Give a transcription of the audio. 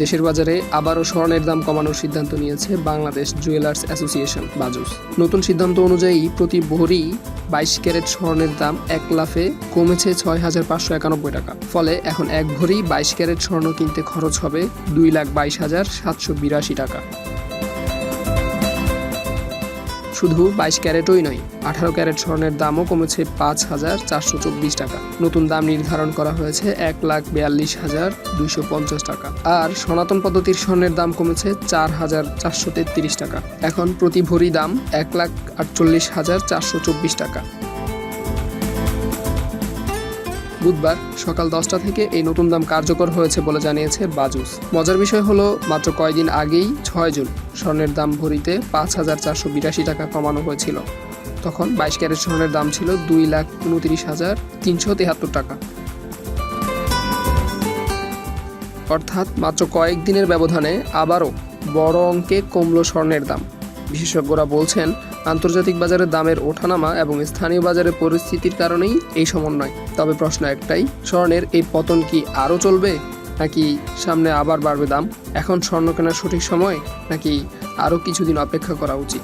দেশের বাজারে আবারও স্বর্ণের দাম কমানোর সিদ্ধান্ত নিয়েছে বাংলাদেশ জুয়েলার্স অ্যাসোসিয়েশন বাজুস। নতুন সিদ্ধান্ত অনুযায়ী প্রতি ভরি 22 ক্যারেট স্বর্ণের দাম 1 লাফে কমেছে 6,591 টাকা। ফলে এখন এক ভরি 22 ক্যারেট স্বর্ণ কিনতে খরচ হবে 2,22,782 টাকা। শুধু 22 ক্যারেটই নয়, 18 ক্যারেট স্বর্ণের দামও কমেছে 5,424 টাকা। নতুন দাম নির্ধারণ করা হয়েছে 1,42,250 টাকা। আর সনাতন পদ্ধতির স্বর্ণের দাম কমেছে 4,433 টাকা। এখন প্রতি ভরি দাম 1,48,424 টাকা। বুধবার সকাল 10টা থেকে এই নতুন দাম কার্যকর হয়েছে বলে জানিয়েছে বাজুস। মজার বিষয় হলো, মাত্র কয়েকদিন আগেই 6 জুন স্বর্ণের দাম ভরিতে 5,482 টাকা কমানো হয়েছিল। তখন 22 ক্যারেট স্বর্ণের দাম ছিল 2,29,373 টাকা। অর্থাৎ মাত্র কয়েকদিনের ব্যবধানে আবারও বড় অঙ্কে কমল স্বর্ণের দাম। বিশেষজ্ঞরা বলছেন, আন্তর্জাতিক বাজারের দামের ওঠানামা এবং স্থানীয় বাজারের পরিস্থিতির কারণেই এই সমন্বয়। তবে প্রশ্ন একটাই, স্বর্ণের এই পতন কি আরও চলবে, নাকি সামনে আবার বাড়বে দাম? এখন স্বর্ণ কেনার সঠিক সময়, নাকি আরও কিছুদিন অপেক্ষা করা উচিত?